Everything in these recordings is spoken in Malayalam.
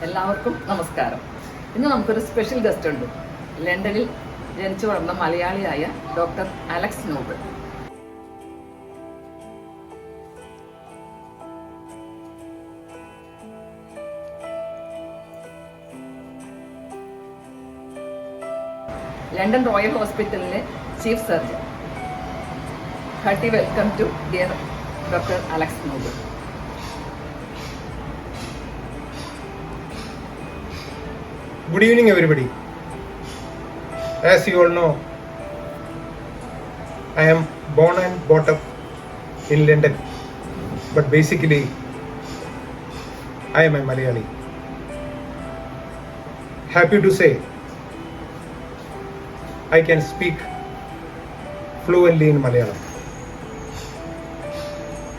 എല്ലാവർക്കും നമസ്കാരം. ഇന്ന് നമുക്കൊരു സ്പെഷ്യൽ ഗസ്റ്റ് ഉണ്ട്. ലണ്ടനിൽ ജനിച്ചു വളർന്ന മലയാളിയായ doctor Alex Nobel. London Royal ഹോസ്പിറ്റലിലെ chief surgeon. Hearty welcome to dear doctor Alex Nobel. Good evening, everybody. As you all know, I am born and brought up in London, but basically, I am a Malayali. Happy to say, I can speak fluently in Malayalam,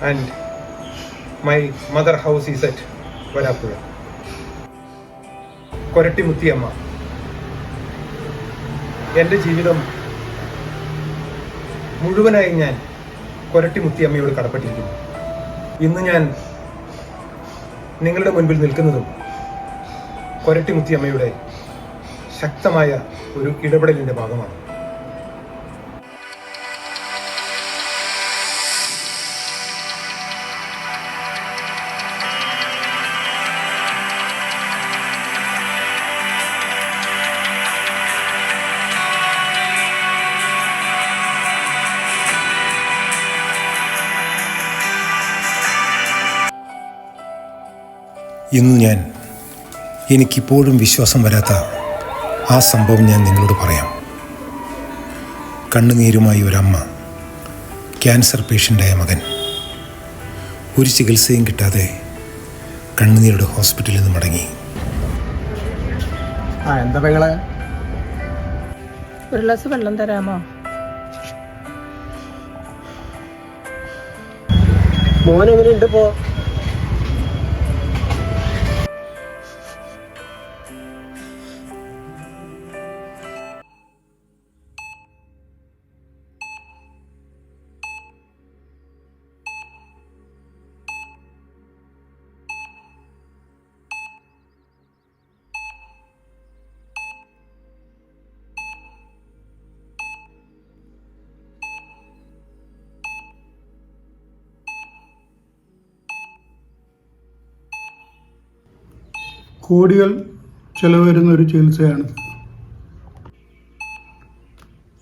and my mother house is at Varapura. Koratty Muthiyamma. എൻ്റെ ജീവിതം മുഴുവനായി ഞാൻ കൊരട്ടി മുത്തിയമ്മയോട് കടപ്പെട്ടിരിക്കുന്നു. ഇന്ന് ഞാൻ നിങ്ങളുടെ മുൻപിൽ നിൽക്കുന്നതും കൊരട്ടി മുത്തിയമ്മയുടെ ശക്തമായ ഒരു ഇടപെടലിൻ്റെ ഭാഗമാണ്. ഇന്ന് എനിക്കിപ്പോഴും വിശ്വാസം വരാത്ത ആ സംഭവം ഞാൻ നിങ്ങളോട് പറയാം. കണ്ണുനീരുമായി ഒരമ്മ, ക്യാൻസർ പേഷ്യൻ്റായ മകൻ, ഒരു ചികിത്സയും കിട്ടാതെ കണ്ണുനീരുടെ ഹോസ്പിറ്റലിൽ നിന്ന് മടങ്ങി. എന്താ പെങ്ങളെ, ഒരു ഗ്ലാസ് വെള്ളം തരാമോ? മോൻ എങ്ങനെയുണ്ട് ഇപ്പോ? കോടികൾ ചെലവ് വരുന്ന ഒരു ചികിത്സയാണിത്.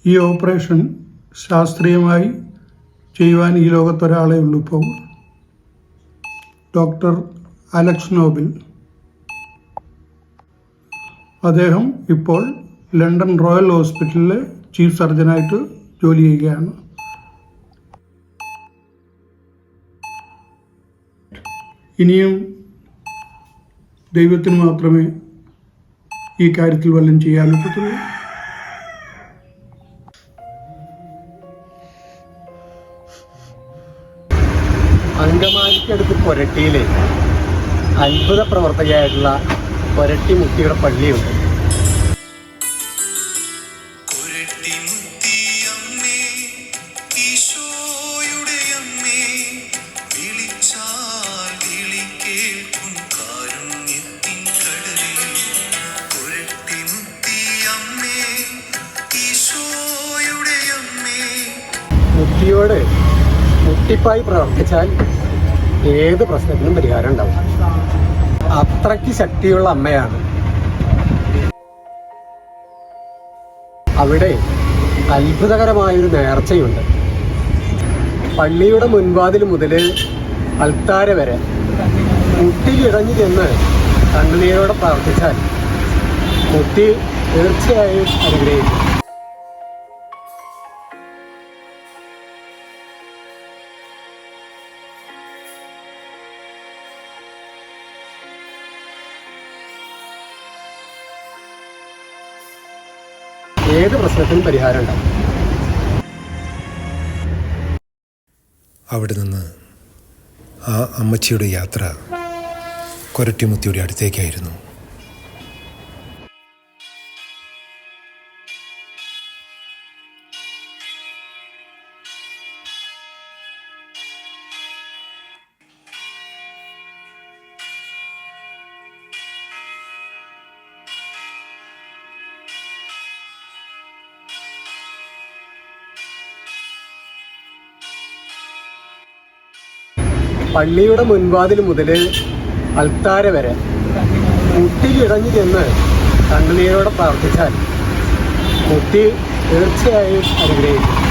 ഈ ഓപ്പറേഷൻ ശാസ്ത്രീയമായി ചെയ്യുവാൻ ഈ ലോകത്തൊരാളേ ഉള്ളൂ ഇപ്പോൾ, ഡോക്ടർ അലക്സ് നോബൽ. അദ്ദേഹം ഇപ്പോൾ ലണ്ടൻ റോയൽ ഹോസ്പിറ്റലിലെ ചീഫ് സർജനായിട്ട് ജോലി ചെയ്യുകയാണ്. ഇനിയും ദൈവത്തിന് മാത്രമേ ഈ കാര്യത്തിൽ വല്ലതും ചെയ്യാൻ പറ്റത്തുള്ളൂ. അങ്കമാലിക്കടുത്ത് കൊരട്ടിയിലെ അത്ഭുത പ്രവർത്തകയായിട്ടുള്ള കൊരട്ടി മുത്തിയുടെ പള്ളിയുണ്ട്. മുത്തിയോട് മുട്ടിപ്പായി പ്രവർത്തിച്ചാൽ ഏത് പ്രശ്നത്തിനും പരിഹാരം ഉണ്ടാവും. അത്രയ്ക്ക് ശക്തിയുള്ള അമ്മയാണ്. അവിടെ അത്ഭുതകരമായൊരു നേർച്ചയുണ്ട്. പള്ളിയുടെ മുൻവാതിൽ മുതൽ അൾത്താര വരെ മുട്ടിലിഴഞ്ഞു ചെന്ന് കണ്ണുനീരോടെ പ്രാർത്ഥിച്ചാൽ മുട്ടി തീർച്ചയായും അനുഗ്രഹിക്കും. ഏത് പ്രശ്നത്തിനും പരിഹാരം ഉണ്ടാവും. അവിടെ നിന്ന് ആ അമ്മച്ചിയുടെ യാത്ര കൊരട്ടിമുത്തിയുടെ അടുത്തേക്കായിരുന്നു. പള്ളിയുടെ മുൻവാതിൽ മുതൽ അൾത്താര വരെ മുട്ടിലിഴഞ്ഞു ചെന്ന് കണ്ണുനീരോടെ പ്രാർത്ഥിച്ചാൽ മുട്ടി തീർച്ചയായും അനുഗ്രഹിക്കും.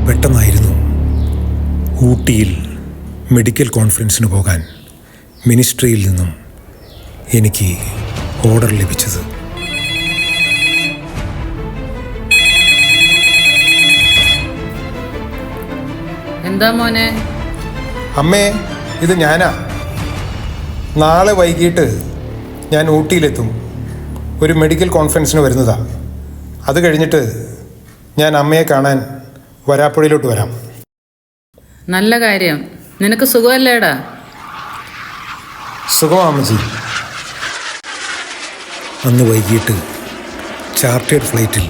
പെട്ടെന്നായിരുന്നു ഊട്ടിയിൽ മെഡിക്കൽ കോൺഫറൻസിന് പോകാൻ മിനിസ്ട്രിയിൽ നിന്നും എനിക്ക് ഓർഡർ ലഭിച്ചത്. എന്താ മോനെ? അമ്മേ, ഇത് ഞാനാ. നാളെ വൈകിട്ട് ഞാൻ ഊട്ടിയിലെത്തും. ഒരു മെഡിക്കൽ കോൺഫറൻസിന് വരുന്നതാ. അത് കഴിഞ്ഞിട്ട് ഞാൻ അമ്മയെ കാണാൻ വരാപ്പുഴയിലോട്ട് വരാം. നല്ല കാര്യം. നിനക്ക് സുഖമല്ലേടാ? സുഖമാമജി. അന്ന് വൈകിട്ട് ചാർട്ടേഡ് ഫ്ലൈറ്റിൽ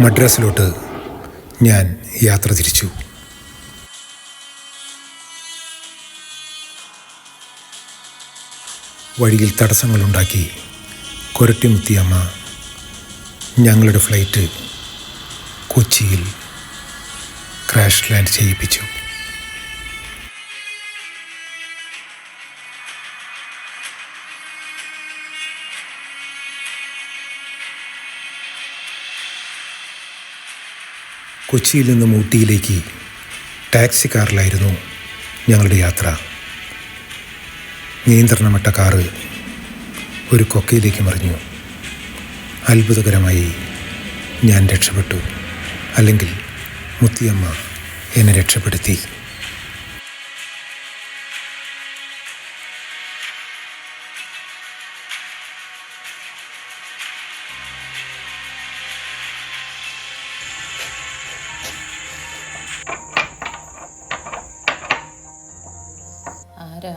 മദ്രാസിലോട്ട് ഞാൻ യാത്ര തിരിച്ചു. വഴിയിൽ തടസ്സങ്ങളുണ്ടാക്കി കൊരട്ടിമുത്തിയമ്മ ഞങ്ങളുടെ ഫ്ലൈറ്റ് കൊച്ചിയിൽ ക്രാഷ് ലാൻഡ് ചെയ്യിപ്പിച്ചു. കൊച്ചിയിൽ നിന്നും ഊട്ടിയിലേക്ക് ടാക്സി കാറിലായിരുന്നു ഞങ്ങളുടെ യാത്ര. നിയന്ത്രണമിട്ട കാറ് ഒരു കൊക്കയിലേക്ക് മറിഞ്ഞു. അത്ഭുതകരമായി ഞാൻ രക്ഷപ്പെട്ടു. അല്ലെങ്കിൽ മുത്തിയമ്മ എന്നെ രക്ഷപ്പെടുത്തി. ആരാ?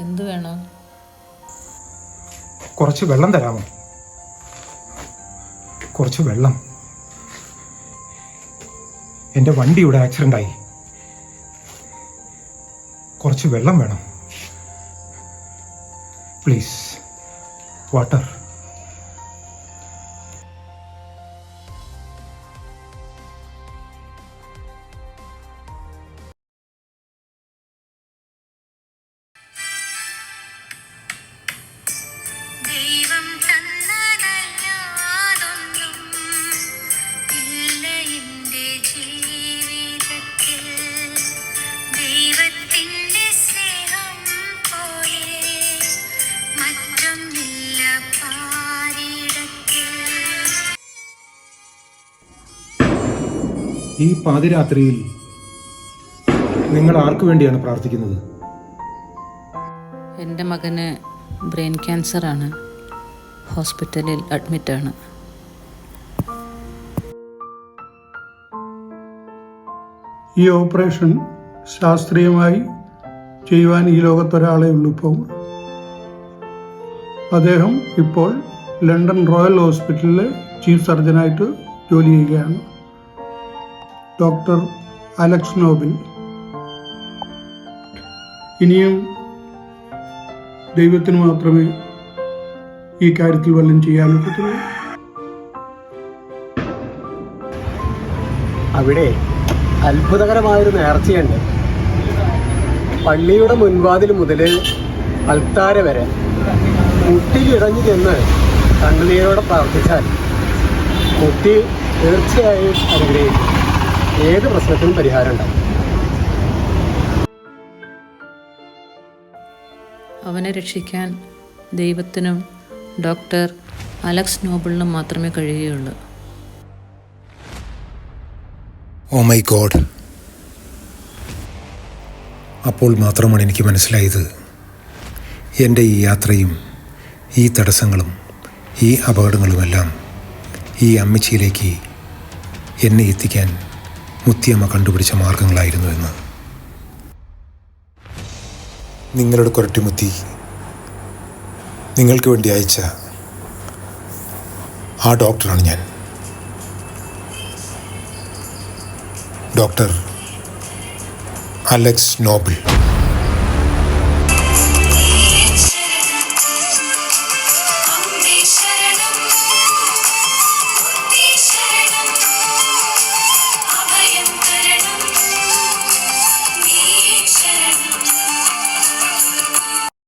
എന്തു വേണം? കുറച്ച് വെള്ളം തരാമോ? കുറച്ച് വെള്ളം. എൻ്റെ വണ്ടി ഇവിടെ ആക്സിഡൻ്റ് ആയി. കുറച്ച് വെള്ളം വേണം പ്ലീസ്. വാട്ടർ. ദൈവം തന്നതല്ലാതൊന്നും ഇല്ല എൻ്റെ ജീവിതത്തിൽ. ദൈവത്തിൻ്റെ സ്നേഹം പോലെ മറ്റൊന്നില്ല പാരിടത്തിൽ. ഈ പാതിരാത്രിയിൽ നിങ്ങൾ ആർക്കു വേണ്ടിയാണ് പ്രാർത്ഥിക്കുന്നത്? എൻ്റെ മകന് ബ്രെയിൻ ക്യാൻസറാണ്. ഹോസ്പിറ്റലിൽ അഡ്മിറ്റാണ്. ഈ ഓപ്പറേഷൻ ശാസ്ത്രീയമായി ചെയ്യുവാൻ ഈ ലോകത്തൊരാളേ ഉള്ളൂ ഇപ്പോൾ. അദ്ദേഹം ഇപ്പോൾ ലണ്ടൻ റോയൽ ഹോസ്പിറ്റലിലെ ചീഫ് സർജനായിട്ട് ജോലി ചെയ്യുകയാണ്. Doctor Alex Noble. ഇനിയും ദൈവത്തിന് മാത്രമേ ഈ കാര്യത്തിൽ വല്ലതും ചെയ്യാനൊക്കത്തുള്ളൂ. അവിടെ അത്ഭുതകരമായൊരു നേർച്ചയുണ്ട്. പള്ളിയുടെ മുൻവാതിൽ മുതൽ അൾത്താര വരെ മുട്ടിലിടഞ്ഞു ചെന്ന് കണ്ണുനീരോടെ പ്രാർത്ഥിച്ചാൽ മുട്ടി തീർച്ചയായും അനുഗ്രഹിക്കും. ഏത് പ്രശ്നത്തിനും പരിഹാരം ഉണ്ടാവും. അവനെ രക്ഷിക്കാൻ ദൈവത്തിനും ഡോക്ടർ അലക്സ് നോബിളിനും മാത്രമേ കഴിയുകയുള്ളൂ. Oh my god. അപ്പോൾ മാത്രമാണ് എനിക്ക് മനസ്സിലായത്, എൻ്റെ ഈ യാത്രയും ഈ തടസ്സങ്ങളും ഈ അപകടങ്ങളുമെല്ലാം ഈ അമ്മച്ചിയിലേക്ക് എന്നെ എത്തിക്കാൻ മുത്തിയമ്മ കണ്ടുപിടിച്ച മാർഗങ്ങളായിരുന്നു എന്ന്. നിങ്ങളുടെ കുരട്ടിമുത്തി നിങ്ങൾക്ക് വേണ്ടി അയച്ച ആ ഡോക്ടറാണ് ഞാൻ. Doctor Alex Noble.